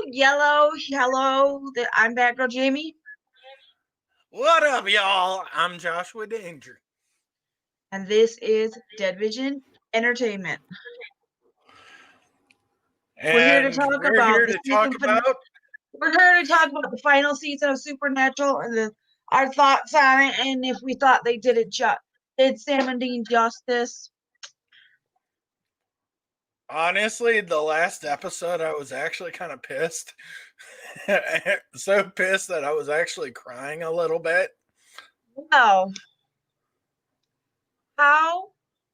Yellow. I'm Batgirljamie. What up, y'all? I'm Joshua Danger. And this is Dead Vision Entertainment. And we're here to talk about the final season of Supernatural and our thoughts on it, and if we thought they did Sam and Dean justice. Honestly, the last episode, I was actually kind of pissed. So pissed that I was actually crying a little bit. Wow. How?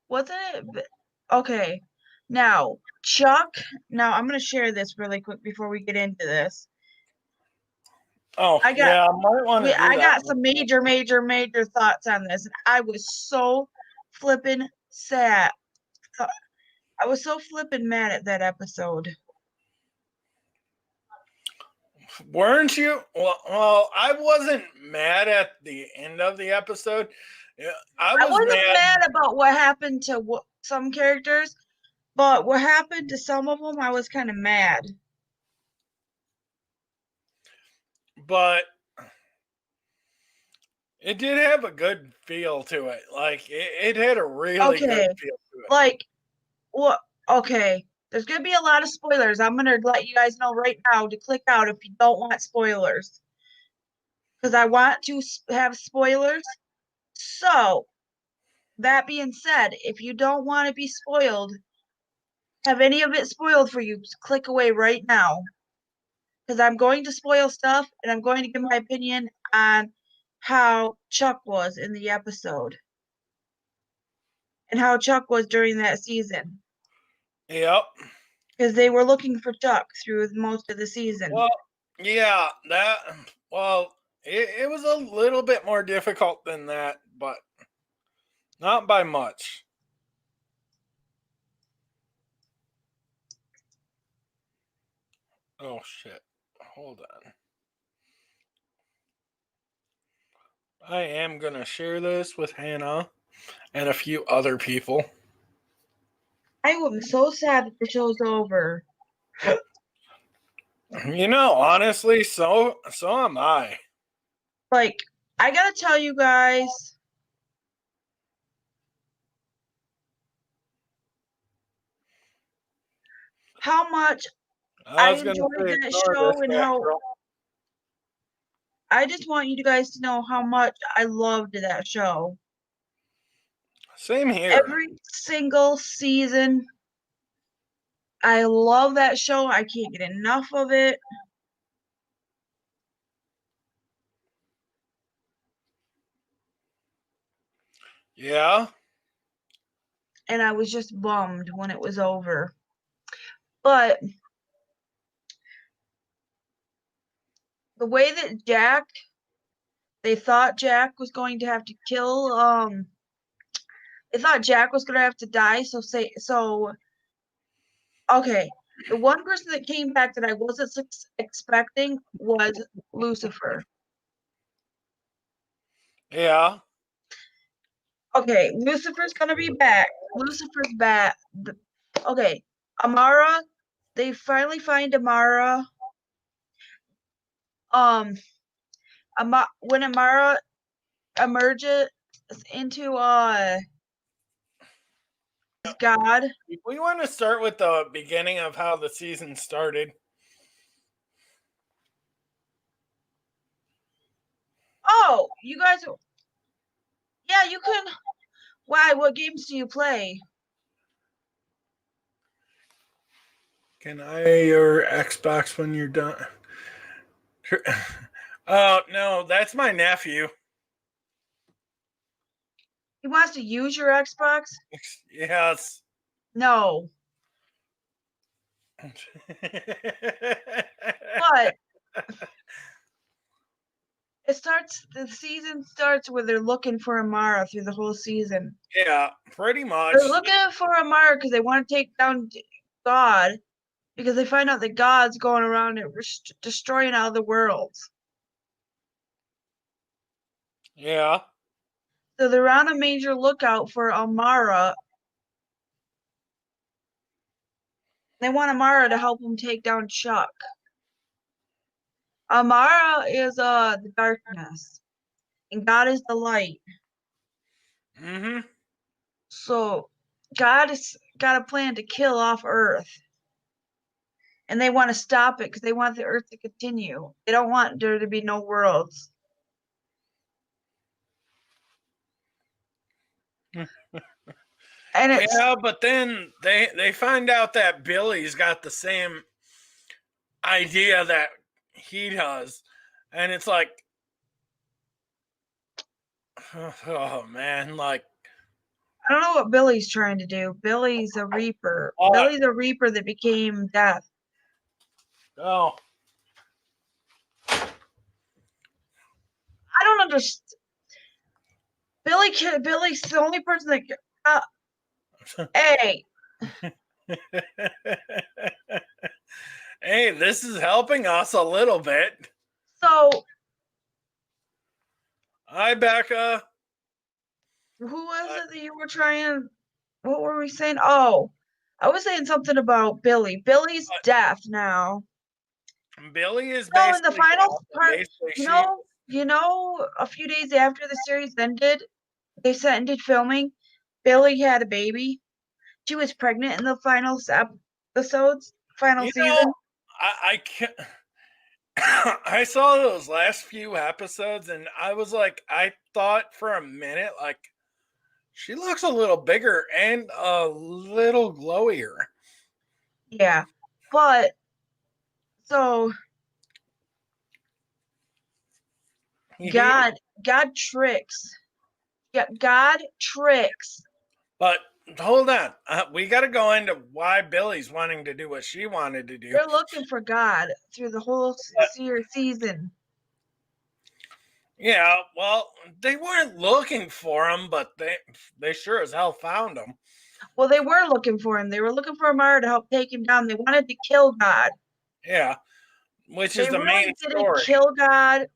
Wasn't it? Okay. Now, Chuck, I'm going to share this really quick before we get into this. Oh, I got some major thoughts on this. And I was so flippin' sad. I was so flippin' mad at that episode. Weren't you? Well, I wasn't mad at the end of the episode. I wasn't mad about what happened to some characters, but what happened to some of them, I was kind of mad. But it did have a good feel to it. Like, it had a really good feel to it. Like, what? Okay. There's going to be a lot of spoilers. I'm going to let you guys know right now to click out if you don't want spoilers. Because I want to have spoilers. So, that being said, if you don't want to be spoiled, have any of it spoiled for you, click away right now. Because I'm going to spoil stuff, and I'm going to give my opinion on how Chuck was in the episode. And how Chuck was during that season. Yep. Because they were looking for Chuck through most of the season. Well, yeah, it was a little bit more difficult than that, but not by much. Oh, shit. Hold on. I am going to share this with Hannah and a few other people. I am so sad that the show's over. You know, honestly, so am I. Like, I gotta tell you guys, how much I enjoyed that show and how I just want you guys to know how much I loved that show. Same here. Every single season. I love that show. I can't get enough of it. Yeah. And I was just bummed when it was over. But the way that they thought Jack was going to have to kill, they thought Jack was going to have to die. Okay. The one person that came back that I wasn't expecting was Lucifer. Yeah. Okay, Lucifer's gonna be back. Lucifer's back. Okay, Amara. They finally find Amara. When Amara emerges into God. We want to start with the beginning of how the season started. Oh, you guys. Yeah, you can. Why? What games do you play? Can I your Xbox when you're done? Oh, no, that's my nephew. He wants to use your Xbox? Yes. No. But the season starts where they're looking for Amara through the whole season. Yeah, pretty much. They're looking for Amara because they want to take down God, because they find out that God's going around and destroying all the worlds. Yeah. So they're on a major lookout for Amara. They want Amara to help them take down Chuck. Amara is the darkness, and God is the light. Mm-hmm. So God has got a plan to kill off Earth. And they want to stop it because they want the Earth to continue. They don't want there to be no worlds. And it's Yeah, but then they find out that Billy's got the same idea that he does, and it's like, oh man, like, I don't know what Billy's trying to do. Billy's a Reaper. oh, Billy's a Reaper that became Death. oh, I don't understand. Billy's the only person that. Hey. Hey, this is helping us a little bit. So. Hi, Becca. Who was it that you were trying? What were we saying? Oh, I was saying something about Billy. Billy's deaf now. Billy is So in the basically final part, basically a few days after the series ended, they ended filming. Billy had a baby. She was pregnant in the final episodes, final season. I can't. I saw those last few episodes, and I was like, I thought for a minute, like, she looks a little bigger and a little glowier. Yeah, but so God tricks. Yeah, God tricks. But hold on, we got to go into why Billy's wanting to do what she wanted to do. They're looking for God through the whole season. Yeah, well, they weren't looking for him, but they sure as hell found him. Well, they were looking for him. They were looking for Amara to help take him down. They wanted to kill God. Yeah, which is the really main didn't story. Kill God.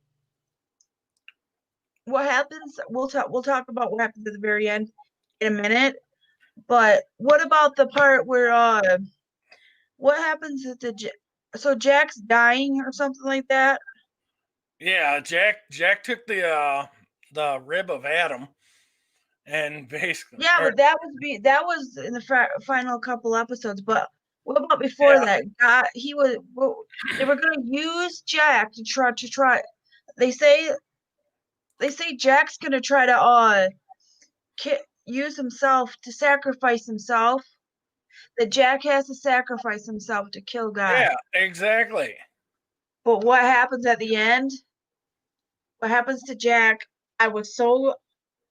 What happens? We'll talk about what happens at the very end in a minute. But what about the part where what happens at so Jack's dying or something like that? Yeah, Jack took the rib of Adam, and basically, but that was in the final couple episodes. But what about before that? God, they were going to use Jack to try. They say Jack's going to try to use himself to sacrifice himself. That Jack has to sacrifice himself to kill God. Yeah, exactly. But what happens at the end? What happens to Jack? I was so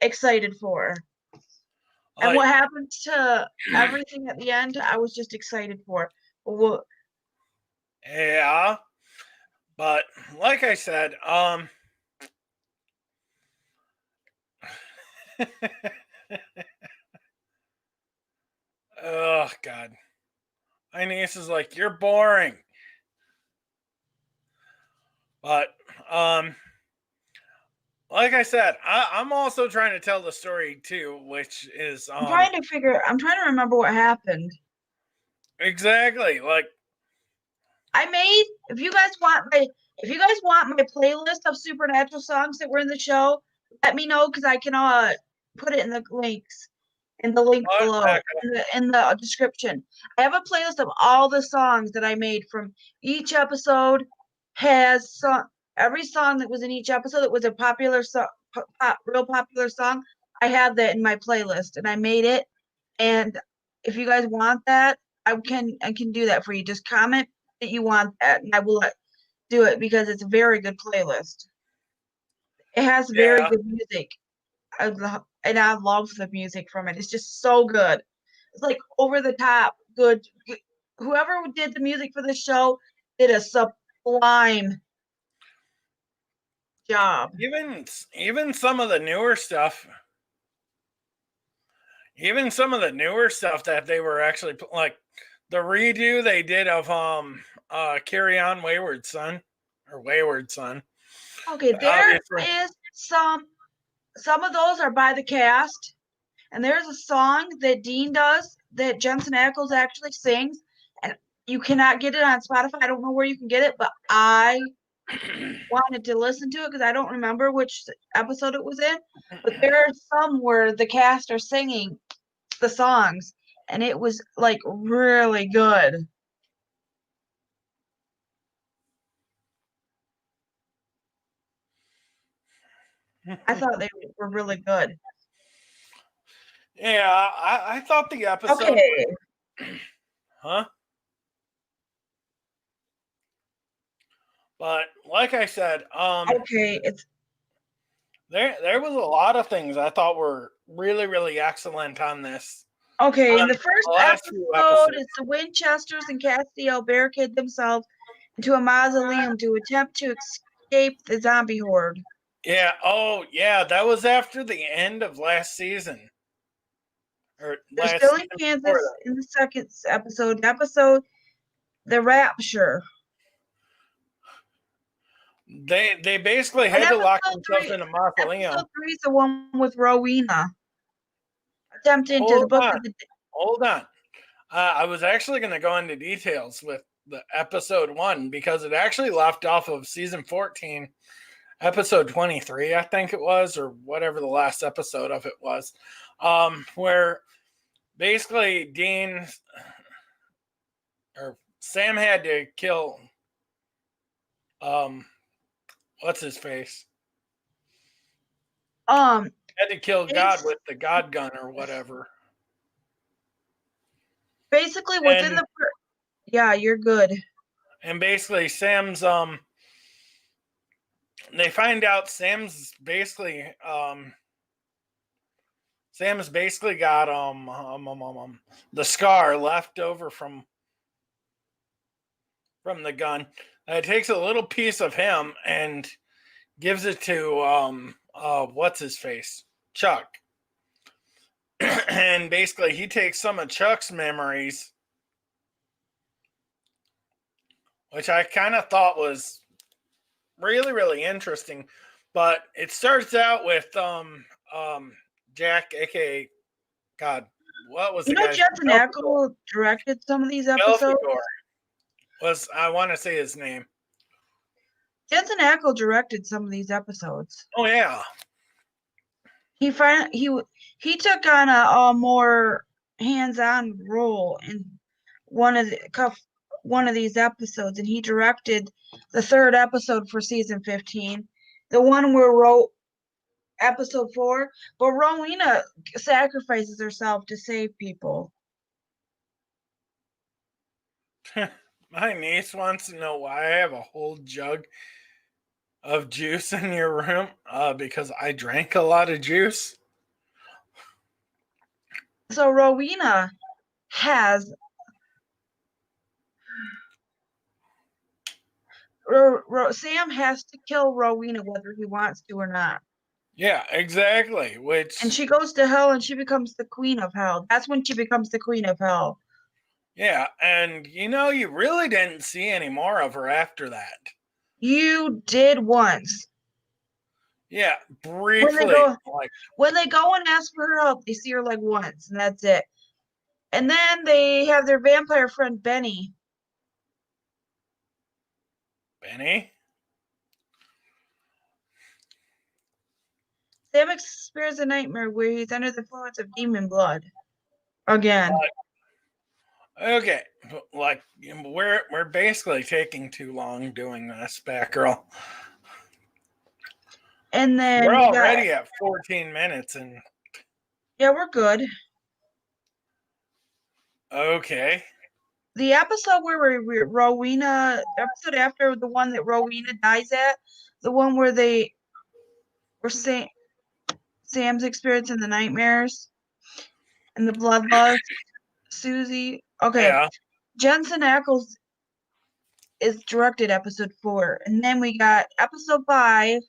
excited for. And what happens to everything at the end? I was just excited for. Yeah, but like I said, oh God, my niece is like, you're boring. But like I said, I'm also trying to tell the story too, which is I'm trying to remember what happened. Exactly. Like, if you guys want my playlist of supernatural songs that were in the show, let me know because I can put it in the links. In the link below, in the description. I have a playlist of all the songs that I made from each episode. Has every song that was in each episode that was a popular song, real popular song. I have that in my playlist, and I made it. And if you guys want that, I can do that for you. Just comment that you want that, and I will do it because it's a very good playlist. It has very good music. And I love the music from it. It's just so good. It's like over the top good. Whoever did the music for this show did a sublime job. Even some of the newer stuff. Even some of the newer stuff that they were actually like the redo they did of Carry On Wayward Son or Wayward Son. Okay, there is some of those are by the cast, and there's a song that Dean does that Jensen Ackles actually sings, and You cannot get it on Spotify. I don't know where you can get it, but I wanted to listen to it because I don't remember which episode it was in. But there are some where the cast are singing the songs, and it was like really good. I thought they were really good. Yeah, I thought the episode Okay. huh? But like I said, Okay, it's there was a lot of things I thought were really, really excellent on this. okay. In On the first the last few episode, episodes. it's the Winchesters and Castiel barricade themselves into a mausoleum to attempt to escape the zombie horde. Yeah, oh yeah, that was after the end of last season. Or They're last still in season before Kansas that. in the second episode, The Rapture. They basically And had to lock episode themselves three, in a mausoleum. episode 3 is the one with Rowena attempting to the Hold book on, of the. hold on. I was actually going to go into details with the episode 1 because it actually left off of season 14, episode 23, I think it was, or whatever the last episode of it was, where basically Dean or Sam had to kill what's his face? Um, Had to kill God it's with the God gun or whatever. basically within And the. Yeah, you're good. and basically Sam's they find out Sam's basically got the scar left over from the gun. It takes a little piece of him and gives it to what's his face? Chuck. And basically he takes some of Chuck's memories, which I kind of thought was really, really interesting. But it starts out with Jack, aka God, what was You the know, guy's Jensen name? Ackles directed some of these episodes. Belfegor was, I want to say his name. Jensen Ackles directed some of these episodes. Oh yeah. He took on a more hands-on role in one of these episodes, and he directed the third episode for season 15, the one where episode 4. But Rowena sacrifices herself to save people. My niece wants to know why I have a whole jug of juice in your room because I drank a lot of juice. So Rowena has Sam has to kill Rowena whether he wants to or not. Yeah, exactly. And she goes to hell and she becomes the queen of hell. That's when she becomes the queen of hell. Yeah, and you really didn't see any more of her after that. You did once. Yeah, briefly. When they go and ask for her help, they see her like once, and that's it. And then they have their vampire friend Benny. Benny? Sam experiences a nightmare where he's under the influence of demon blood. Again. Okay, like we're basically taking too long doing this, Batgirl. And then we're already at 14 minutes, and yeah, we're good. Okay. The episode where Rowena, episode after the one that Rowena dies at, the one where they were Sam's experiencing the nightmares and the bloodlust, Susie. Okay. Yeah. Jensen Ackles is directed episode 4. And then we got episode 5.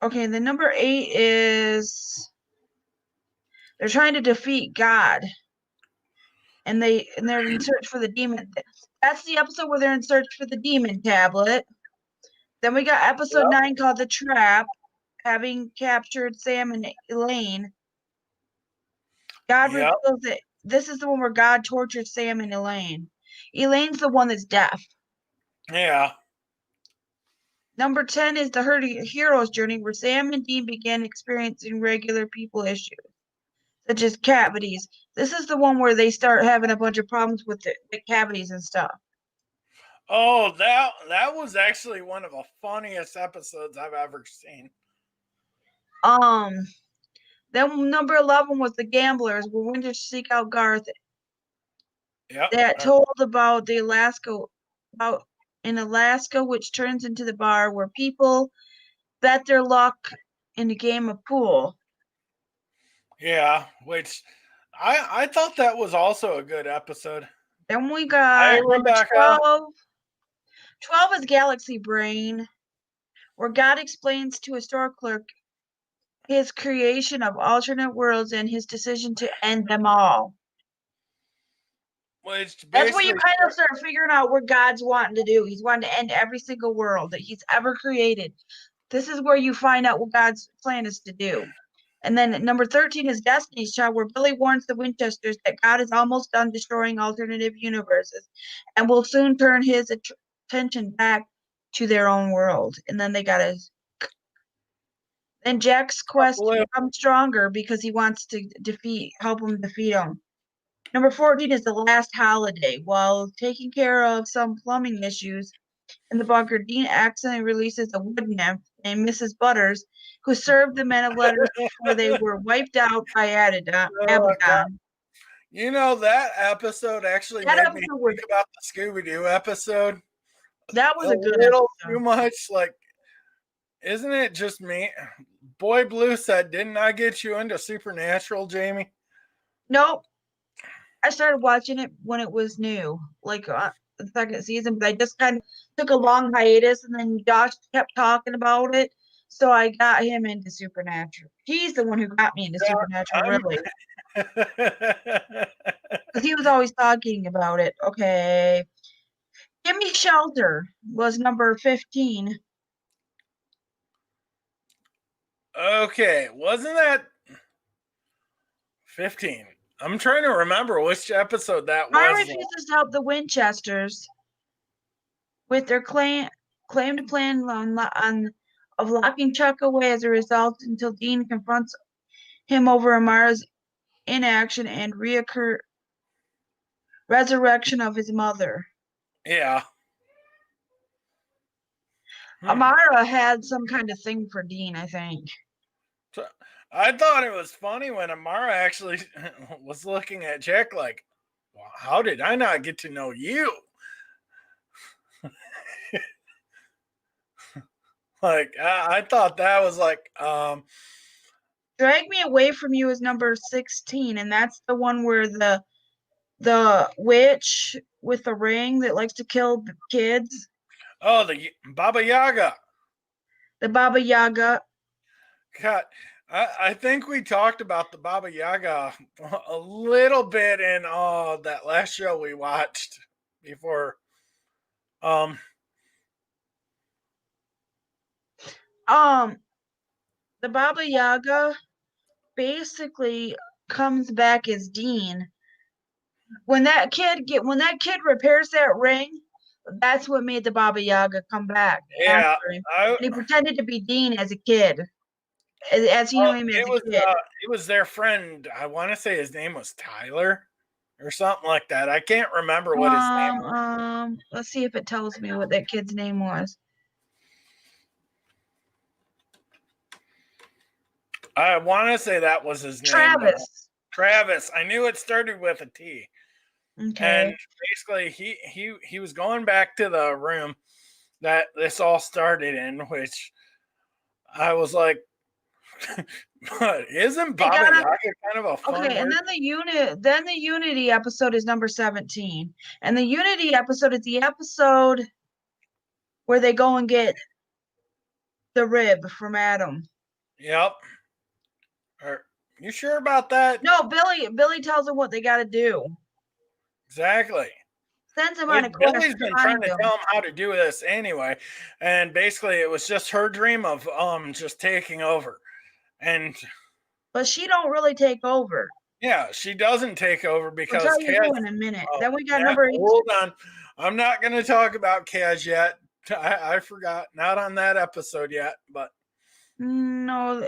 Okay, the number 8 is they're trying to defeat God. And they're in search for the demon. That's the episode where they're in search for the demon tablet. Then we got episode 9 called The Trap, having captured Sam and Elaine. God Yep. reveals that this is the one where God tortures Sam and Elaine. Elaine's the one that's deaf. Yeah. Number 10 is the hero's journey, where Sam and Dean began experiencing regular people issues, such as cavities. This is the one where they start having a bunch of problems with the cavities and stuff. Oh, that was actually one of the funniest episodes I've ever seen. Then number 11 was the gamblers, where Winter seek out Garth. Yep. That told about in Alaska, which turns into the bar where people bet their luck in a game of pool. Yeah, which I thought that was also a good episode. Then we Hey, got number Rebecca. 12. 12 is Galaxy Brain, where God explains to a store clerk his creation of alternate worlds and his decision to end them all. Which That's where you basically kind of start figuring out what God's wanting to do. He's wanting to end every single world that he's ever created. This is where you find out what God's plan is to do. And then number 13 is Destiny's Child, where Billy warns the Winchesters that God is almost done destroying alternative universes and will soon turn his attention back to their own world. And then they got his. Then Jack's quest to become stronger because he wants to help him defeat him. Number 14 is The Last Holiday. While taking care of some plumbing issues in the bunker, Dean accidentally releases a wood nymph named Mrs. Butters, who served the men of letters before they were wiped out by Abaddon. You know, that episode actually made me think about the Scooby-Doo episode. That was a good little episode. Too much, like, isn't it just me? Boy Blue said, "Didn't I get you into Supernatural, Jamie?" Nope. I started watching it when it was new, like the second season, but I just kind of took a long hiatus, and then Josh kept talking about it, so I got him into Supernatural. He's the one who got me into Supernatural, really. Because he was always talking about it. Okay. Give Me Shelter was number 15. Okay, wasn't that 15? I'm trying to remember which episode that was. Mara refuses to help the Winchesters with their claimed plan of locking Chuck away as a result until Dean confronts him over Amara's inaction and resurrection of his mother. Yeah. Amara had some kind of thing for Dean, I think. So, I thought it was funny when Amara actually was looking at Jack like, well, how did I not get to know you? Like, I thought that was like, Drag Me Away From You is number 16, and that's the one where the witch with the ring that likes to kill kids. Oh, the Baba Yaga. The Baba Yaga. God, I think we talked about the Baba Yaga a little bit in that last show we watched before. The Baba Yaga basically comes back as Dean. When that kid repairs that ring, that's what made the Baba Yaga come back. Yeah, and he pretended to be Dean as a kid, as he knew him as a kid. It was their friend. I want to say his name was Tyler or something like that. I can't remember what his name was. Let's see if it tells me what that kid's name was. I want to say that was his name. Travis. I knew it started with a T. Okay. And basically, he was going back to the room that this all started in, which I was like, but isn't Baba Yaga kind of a fun word? And then the Unity episode is number 17. And the Unity episode is the episode where they go and get the rib from Adam. Yep. Are you sure about that? No, Billy tells them what they got to do. Exactly. Sends him on a quest. Billy's been trying to tell him how to do this anyway, and basically it was just her dream of just taking over, but she don't really take over. Yeah, she doesn't take over I'll because tell you Kaz. who in a minute. Oh, Then we got yeah, number 18. hold on. I'm not going to talk about Kaz yet. I forgot. Not on that episode yet, but. No.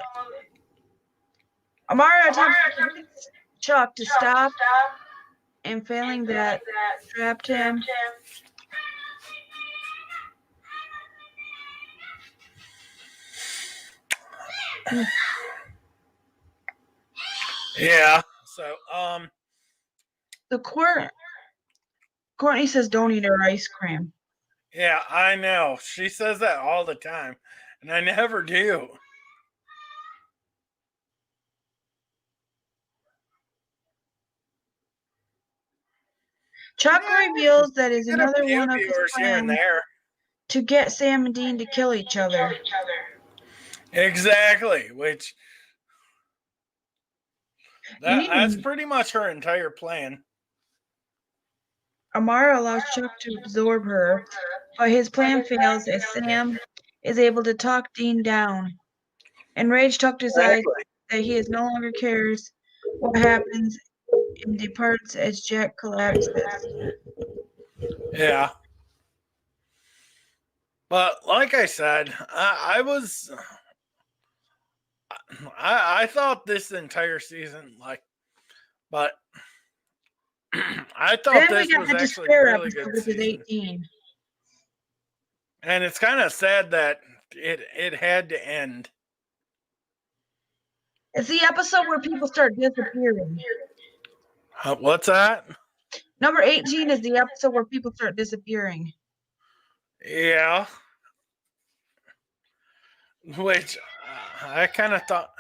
Amara attempts to convince Chuck to stop, and failing that, trapped him. Yeah. So, The Courtney says don't eat her ice cream. yeah, I know. She says that all the time, and I never do. Chuck Yeah, reveals that is get a another few one of his viewers here and plans there. to get Sam and Dean to kill each other. Exactly, which that's Meaning, pretty much her entire plan. Amara allows Chuck to absorb her, but his plan fails as Sam is able to talk Dean down. Enraged, Chuck decides Exactly. that he no longer cares what happens and departs as Jack collapses. Yeah. But like I said, I thought this entire season, but I thought Then we this got was the actually despair a really episode, good which is season. 18. And it's kind of sad that it had to end. It's the episode where people start disappearing. What's that? Number 18 is the episode where people start disappearing. Yeah. Which I kind of thought.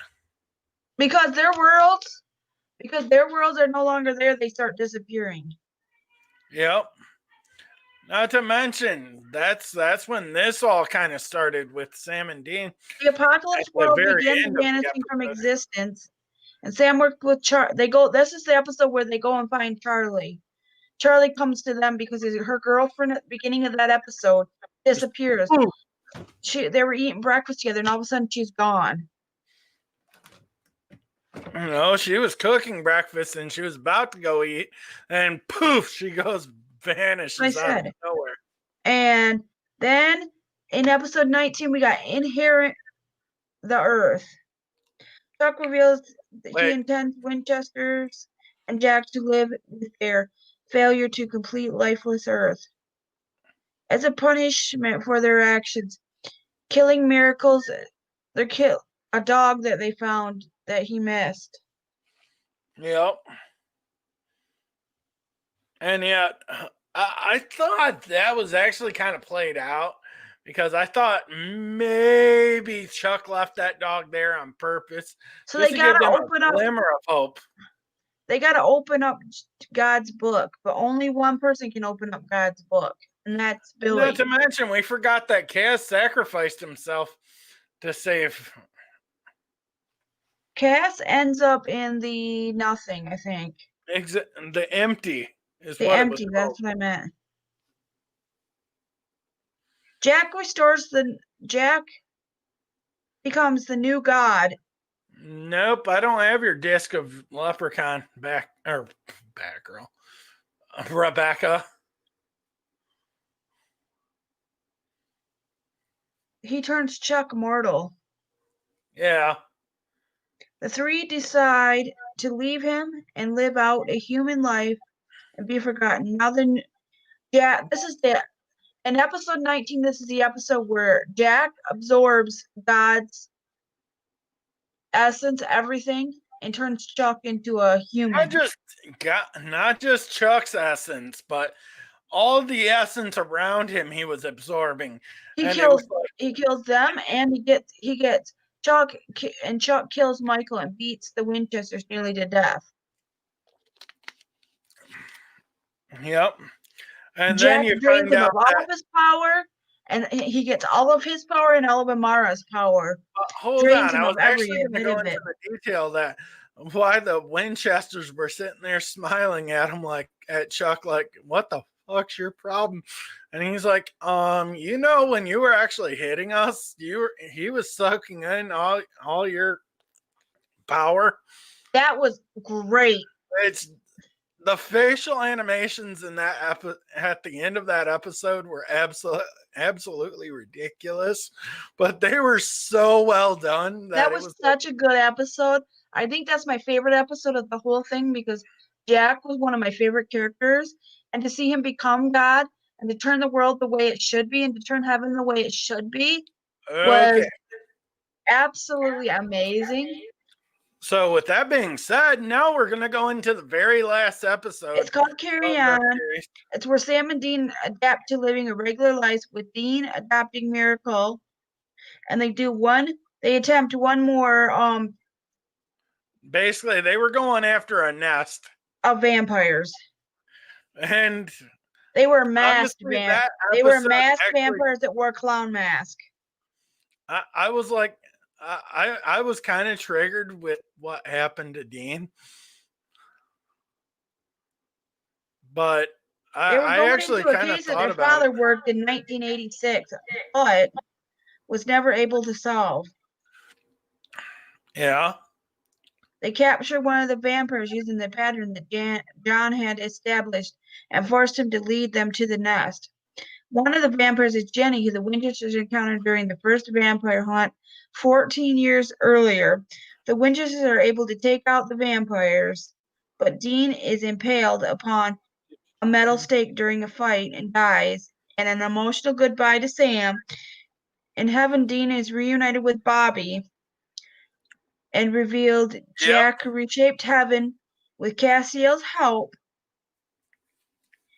Because their worlds are no longer there, they start disappearing. Yep. Not to mention, that's when this all kind of started with Sam and Dean. The apocalypse world begins vanishing from existence, and Sam worked with This is the episode where they go and find Charlie. Charlie comes to them because her girlfriend at the beginning of that episode disappears. They were eating breakfast together, and all of a sudden she's gone. No, she was cooking breakfast and she was about to go eat, and poof, she goes vanishes out of nowhere. And then in episode 19, we got Inherit the Earth. Chuck reveals that he intends Winchesters and Jack to live with their failure to complete lifeless Earth. As a punishment for their actions, killing Miracles, they kill a dog that they found that he missed. Yep. And yet, I thought that was actually kind of played out because I thought maybe Chuck left that dog there on purpose. So they gotta open up. Glimmer of hope. They gotta open up God's book, but only one person can open up God's book, and that's Billy. Not to mention, we forgot that Cass sacrificed himself to save. Cass ends up in the nothing, I think. The empty is the what empty. It was that's what I meant. Jack becomes the new god. Nope, I don't have your disc of Leprechaun Batgirl. Rebecca. He turns Chuck mortal. Yeah. The three decide to leave him and live out a human life and be forgotten. Now in episode 19, this is the episode where Jack absorbs God's essence, everything, and turns Chuck into a human. Not just Chuck's essence, but all the essence around him he was absorbing. He kills them, and he gets Chuck, and Chuck kills Michael and beats the Winchesters nearly to death. Yep. And Jack then you drains him of all of his power, and he gets all of his power and all of Amara's power. Hold on, I was actually going to go into the detail that why the Winchesters were sitting there smiling at him at Chuck, like, what the fuck's your problem? And he's like, when you were actually hitting us, he was sucking in all your power. That was great. It's the facial animations in that at the end of that episode were absolutely ridiculous, but they were so well done That that it was was such a good episode. I think that's my favorite episode of the whole thing because Jack was one of my favorite characters, and to see him become God and to turn the world the way it should be and to turn heaven the way it should be okay. was absolutely amazing. So with that being said, now we're gonna go into the very last episode It's called Carry of the On. series. It's where Sam and Dean adapt to living a regular life with Dean adopting Miracle, and they attempt one more Basically, they were going after a nest, of vampires. and They were masked honestly, that they were episode masked actually, vampires that wore clown mask. I was like, I was kind of triggered with what happened to Dean, but They were I going actually into a kind of case that thought their about it. father worked in 1986, but was never able to solve. Yeah. They captured one of the vampires using the pattern that John had established and forced him to lead them to the nest. One of the vampires is Jenny, who the Winchesters encountered during the first vampire hunt 14 years earlier. The Winchesters are able to take out the vampires, but Dean is impaled upon a metal stake during a fight and dies. And an emotional goodbye to Sam. In heaven, Dean is reunited with Bobby and revealed Jack reshaped heaven with Cassiel's help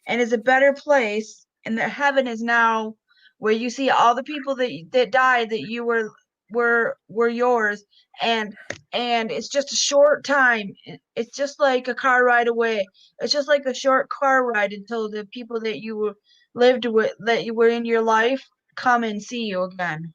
and is a better place. And that heaven is now where you see all the people that died that you were yours, and it's just a short time. It's just like a car ride away. It's just like a short car ride until the people that you lived with, that you were in your life, come and see you again.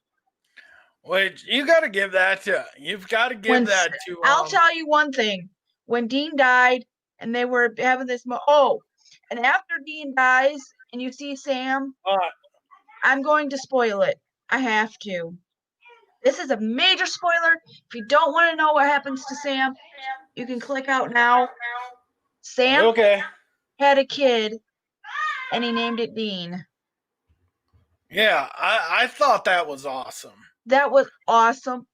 Which you got to give that to. You've got to give that to. I'll tell you one thing: when Dean died, and they were having this, and after Dean dies, and you see Sam, I'm going to spoil it. I have to. This is a major spoiler. If you don't want to know what happens to Sam, you can click out now. Sam had a kid, and he named it Dean. Yeah, I thought that was awesome. That was awesome.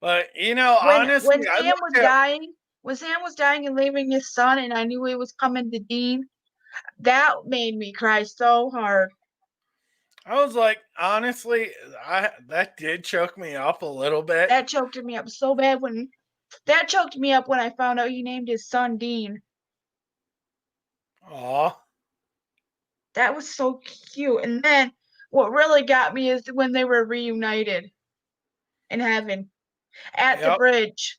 But honestly, when Sam was dying and leaving his son, and I knew he was coming to Dean, that made me cry so hard. I was like, honestly, that did choke me up a little bit. That choked me up so bad when I found out he named his son Dean. Aw. That was so cute. And then what really got me is when they were reunited in heaven at the bridge.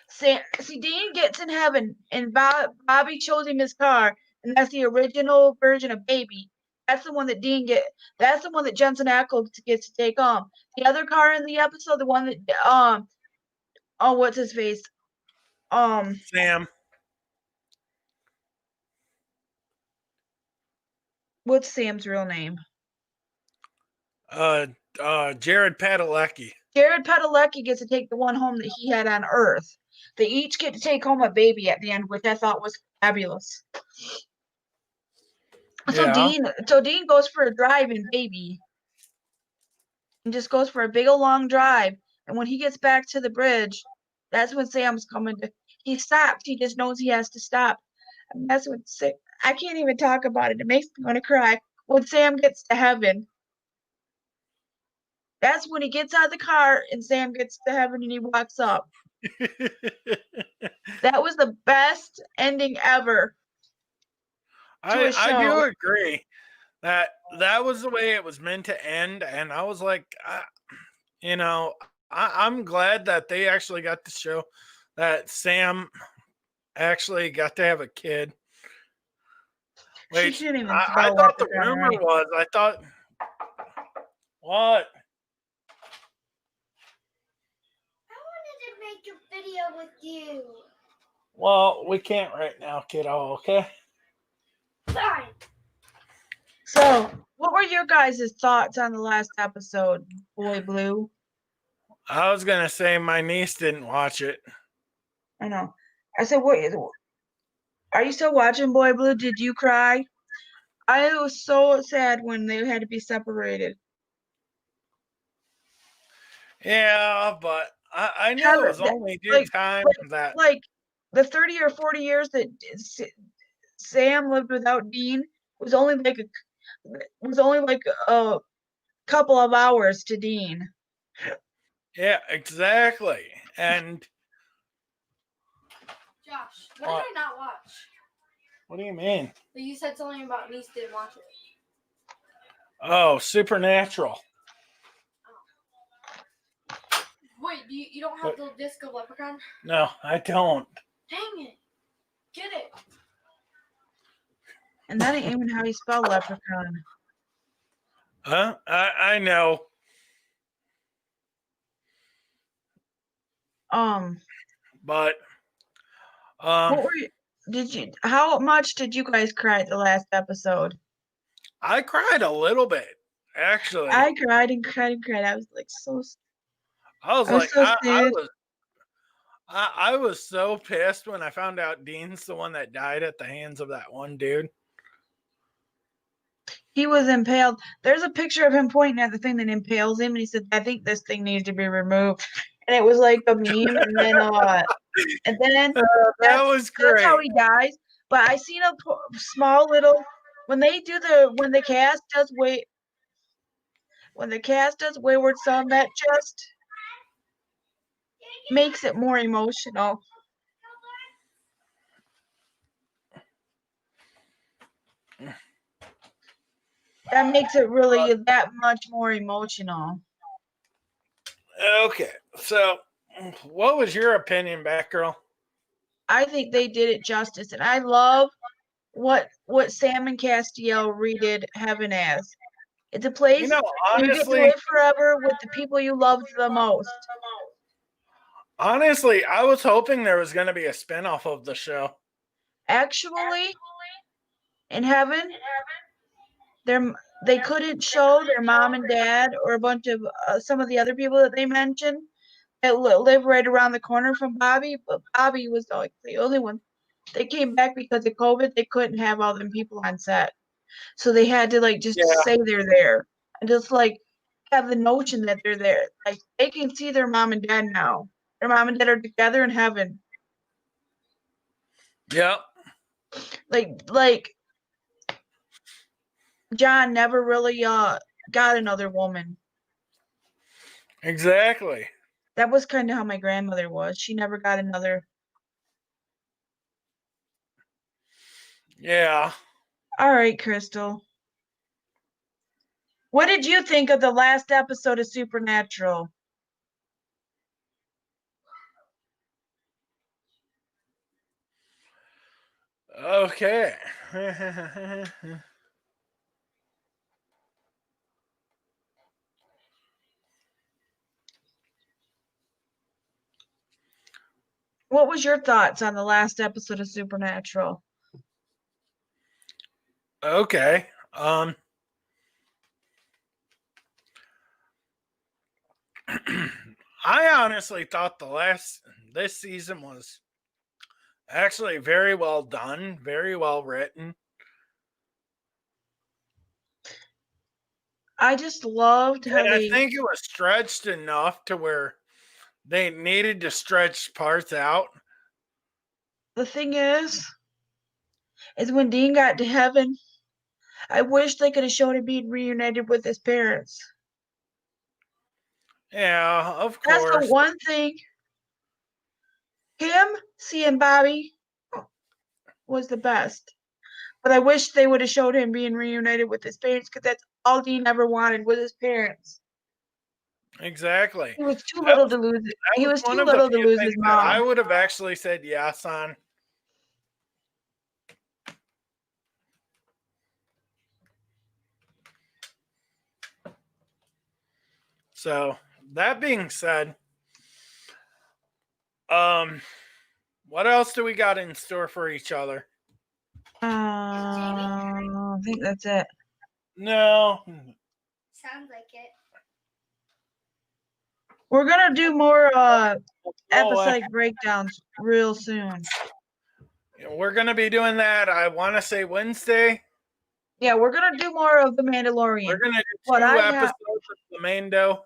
See, Dean gets in heaven, and Bobby shows him his car, and that's the original version of Baby. That's the one that That's the one that Jensen Ackles gets to take on. The other car in the episode, the one that what's his face? Sam. What's Sam's real name? Jared Padalecki. Jared Padalecki gets to take the one home that he had on Earth. They each get to take home a baby at the end, which I thought was fabulous. So Dean goes for a drive in Baby. And just goes for a big old long drive. And when he gets back to the bridge, that's when Sam's coming to. He stops. He just knows he has to stop. And that's when I can't even talk about it. It makes me want to cry. When Sam gets to heaven, that's when he gets out of the car and Sam gets to heaven and he walks up. That was the best ending ever. I do agree that was the way it was meant to end, and I was like, I'm glad that they actually got to show that Sam actually got to have a kid. Which I thought the rumor was. I thought what? Make a video with you. Well, we can't right now, kiddo, okay? Fine. So, what were your guys' thoughts on the last episode, Boy Blue? I was gonna say my niece didn't watch it. I know. I said, "What? Are you still watching Boy Blue? Did you cry?" I was so sad when they had to be separated. Yeah, but I knew it Heather, was only due like, time that. like the 30 or 40 years that Sam lived without Dean was only like a couple of hours to Dean. Yeah, exactly. And Josh, what did I not watch? what do you mean? But you said something about niece didn't watch it. Oh, Supernatural. Wait, you don't have the disc of Leprechaun? No, I don't. Dang it. Get it. And that ain't even how you spell leprechaun. Huh? I know. But What were you, how much did you guys cry at the last episode? I cried a little bit, actually. I cried and cried and cried. I was like so I was I was like, so sad. I was so pissed when I found out Dean's the one that died at the hands of that one dude. He was impaled. There's a picture of him pointing at the thing that impales him, and he said, "I think this thing needs to be removed." And it was like a meme, and then that was great. That's how he dies. But I seen a small little when the cast does Wayward Son, that just makes it more emotional. That makes it really that much more emotional. Okay, so what was your opinion, Batgirl? I think they did it justice, and I love what Sam and Castiel redid Heaven as. It's a place where you get to live forever with the people you loved the most. Honestly, I was hoping there was going to be a spinoff of the show. Actually, in Heaven, they couldn't show their mom and dad or a bunch of some of the other people that they mentioned that live right around the corner from Bobby, but Bobby was like the only one. They came back because of COVID. They couldn't have all them people on set, so they had to say they're there and just have the notion that they're there. Like they can see their mom and dad now. Their mom and dad are together in heaven. Yep. Like John never really got another woman. Exactly. That was kind of how my grandmother was. She never got another. Yeah. All right, Crystal. What did you think of the last episode of Supernatural? Okay. What was your thoughts on the last episode of Supernatural? Okay. I honestly thought this season was actually very well done, very well written. I just loved how I think it was stretched enough to where they needed to stretch parts out. The thing is when Dean got to heaven, I wish they could have shown him being reunited with his parents. Yeah, of course. That's the one thing. Him seeing Bobby was the best. But I wish they would have showed him being reunited with his parents because that's all Dean ever wanted was his parents. Exactly. He was too little to lose it. He was too little to lose his mom. I would have actually said yes on. So that being said, what else do we got in store for each other? I think that's it. No. Sounds like it. We're gonna do more Oh, episode breakdowns real soon. we're gonna be doing that. I want to say Wednesday. Yeah, we're gonna do more of The We're Mandalorian. gonna do What 2 I have- episodes of the Mando.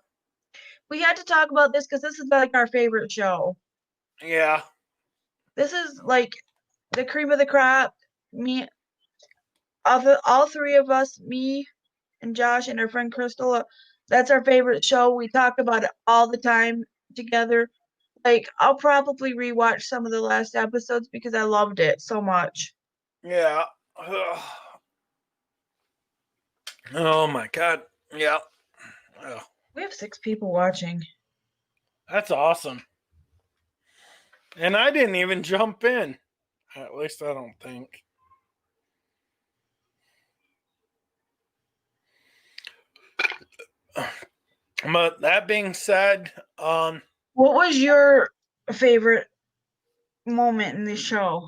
We had to talk about this because this is like our favorite show. Yeah. This is like the cream of the crop. Me, all three of us, me and Josh and our friend Crystal, that's our favorite show. We talk about it all the time together. Like, I'll probably rewatch some of the last episodes because I loved it so much. Yeah. Ugh. Oh my god. Yeah. Ugh. We have 6 people watching. That's awesome. And I didn't even jump in. At least I don't think. But that being said, What was your favorite moment in the show?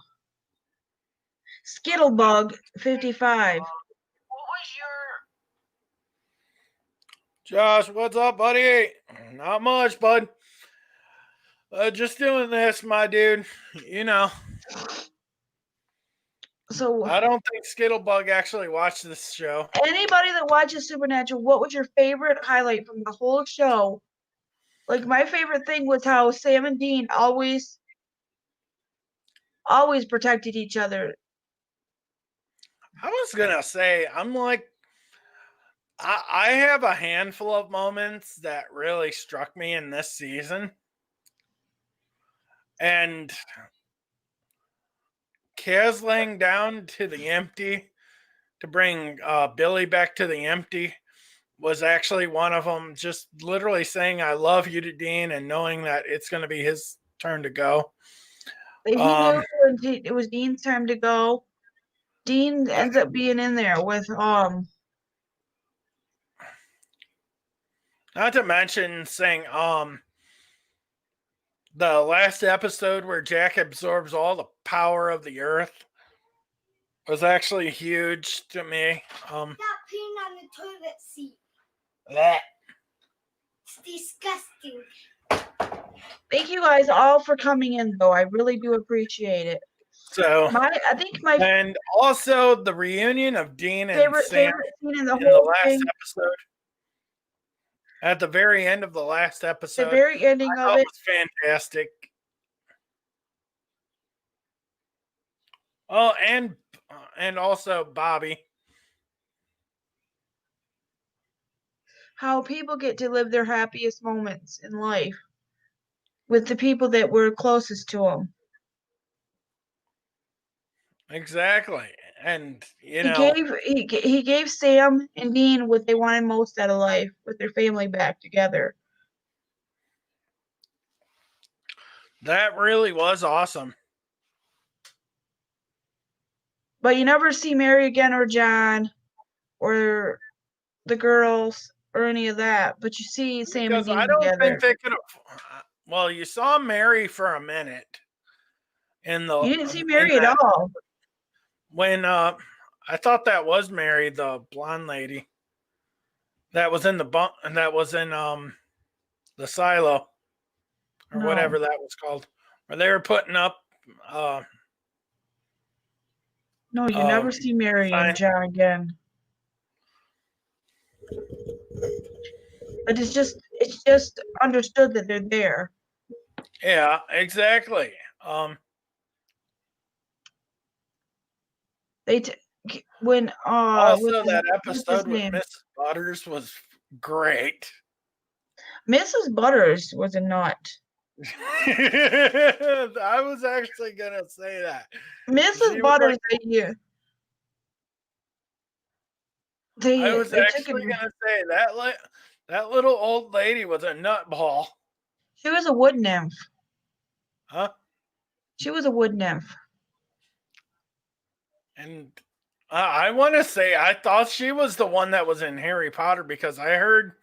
Skittlebug 55. What was Josh, what's up, buddy? Not much, bud. Just doing this, my dude. You know, So I don't think Skittlebug actually watched this show. anybody that watches Supernatural, what was your favorite highlight from the whole show? Like, my favorite thing was how Sam and Dean always protected each other. I was gonna say, I'm like, I have a handful of moments that really struck me in this season. And Kaz laying down to the empty to bring Billy back to the empty was actually one of them. Just literally saying "I love you" to Dean and knowing that it's going to be his turn to go. He knew when it was Dean's time to go. Dean ends up being in there with Not to mention saying the last episode where Jack absorbs all the power of the earth was actually huge to me. Stop peeing on the toilet seat. That. It's disgusting. Thank you guys all for coming in, though. I really do appreciate it. So I think my and also the reunion of Dean and favorite Sam scene in the in the whole last thing, episode. At the very end of the last the episode, very ending I of thought it. was fantastic. Oh, and also Bobby. How people get to live their happiest moments in life with the people that were closest to them. Exactly. And you He know, gave Sam and Dean what they wanted most out of life, with their family back together. that really was awesome. But you never see Mary again, or John, or the girls, or any of that. But you see Sam and Because I Dean don't together. think they could have. Well, you saw Mary for a minute in the. You didn't see Mary at all. When I thought that was Mary, the blonde lady. That was in the bunk, and that was in the silo, or No. whatever that was called, where they were putting up. No, you never see Mary and John again. But it's just understood that they're there. Yeah, exactly. When Also, that episode with Mrs. Butters was great. Mrs. Butters was a nut. I was actually gonna say that. Mrs. Butters, I was actually gonna say that little old lady was a nutball. She was a wood nymph. Huh? She was a wood nymph. And I want to say I thought she was the one that was in Harry Potter, because I heard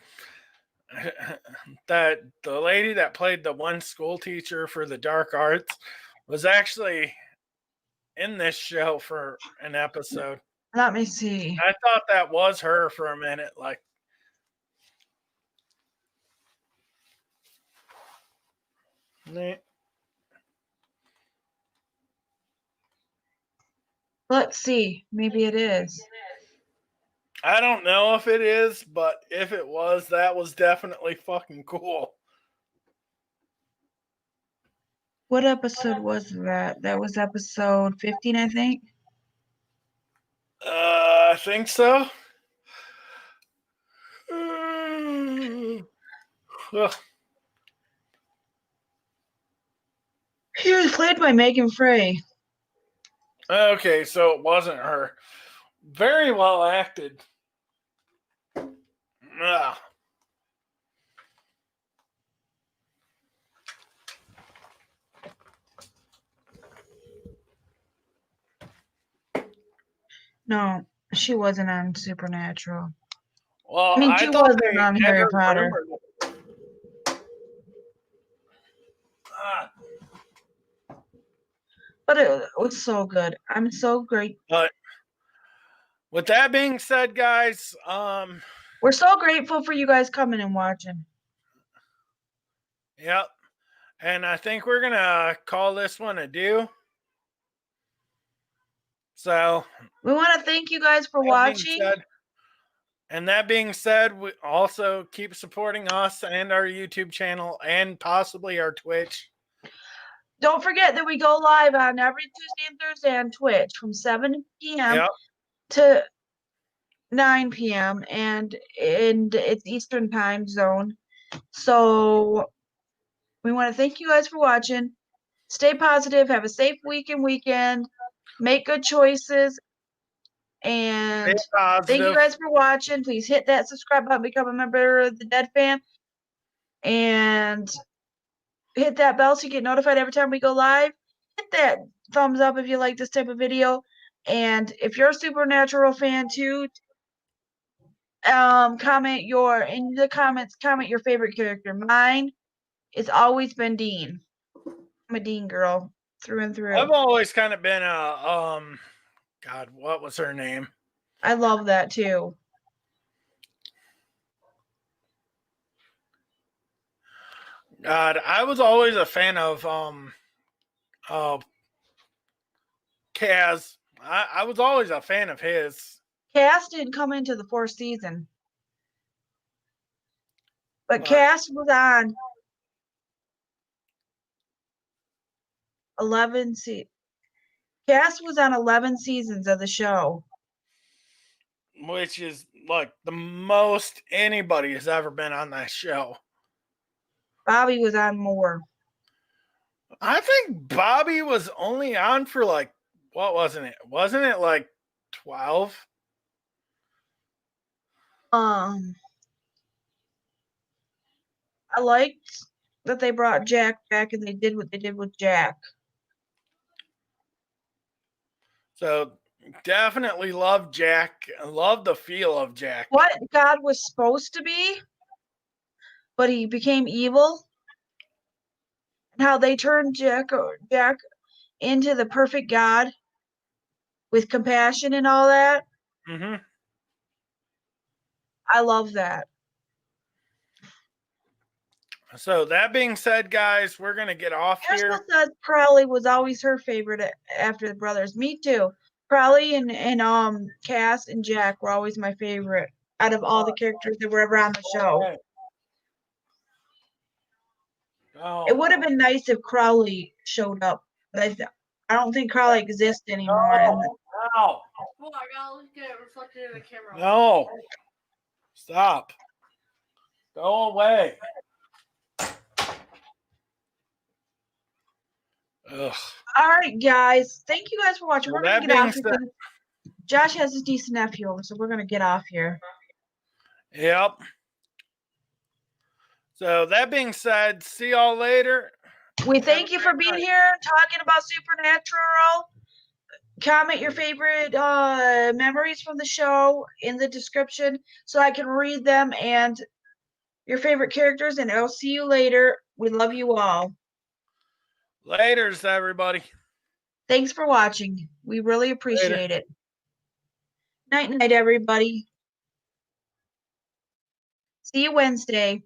that the lady that played the one school teacher for the dark arts was actually in this show for an episode. Let me see. I thought that was her for a minute. Like, Nah. Let's see. Maybe it is. I don't know if it is, but if it was, that was definitely fucking cool. What episode was that? That was episode 15, I think. I think so. Ugh. He was played by Megan Frey. Okay, so it wasn't her. Very well acted. Ugh. No, she wasn't on Supernatural. Well, I mean, she thought wasn't they on had Harry her Potter. rumored. Ah, But it was so good. I'm so great. but with that being said, guys, We're so grateful for you guys coming and watching. yep. And I think we're gonna call this one a do. So We want to thank you guys for that being watching. said- and that being said, we also keep supporting us and our YouTube channel and possibly our Twitch. Don't forget that we go live on every Tuesday and Thursday on Twitch from 7 p.m. Yep. to 9 p.m. and it's Eastern time zone. So we want to thank you guys for watching. Stay positive. Have a safe weekend. Make good choices. And Stay positive. thank you guys for watching. Please hit that subscribe button, become a member of the Dead Fam, and hit that bell so you get notified every time we go live. Hit that thumbs up if you like this type of video. And if you're a Supernatural fan too, comment in the comments, comment your favorite character. Mine, it's always been Dean. I'm a Dean girl through and through. I've always kind of been a God, what was her name? I love that too. God, I was always a fan of Kaz. I was always a fan of his. Cass didn't come into the 4th season. But But- Cass was on 11 Cass was on 11 seasons of the show. Which is like the most anybody has ever been on that show. Bobby was on more. I think Bobby was only on for like, what wasn't it? Wasn't it like 12? I liked that they brought Jack back and they did what they did with Jack. So definitely love Jack. Love the feel of Jack. What God was supposed to be, but he became evil. And how they turned Jack into the perfect God with compassion and all that. Mm-hmm. I love that. So that being said, guys, we're gonna get off here. Crystal says Crowley was always her favorite after the brothers. Me too. Crowley and Cass and Jack were always my favorite out of all the characters that were ever on the show. Okay. Oh. It would have been nice if Crowley showed up, but I don't think Crowley exists anymore. No. Oh, I gotta look at it reflected in the camera. No. Stop. Go away. Ugh. All right, guys. Thank you guys for watching. We're Well, gonna that get off being here. said- Josh has his niece and nephew over, so we're gonna get off here. Yep. So that being said, see y'all later. We thank you for being here, talking about Supernatural. Comment your favorite memories from the show in the description so I can read them and your favorite characters, and I'll see you later. We love you all. Laters, everybody. Thanks for watching. We really appreciate it. Night, night, everybody. See you Wednesday.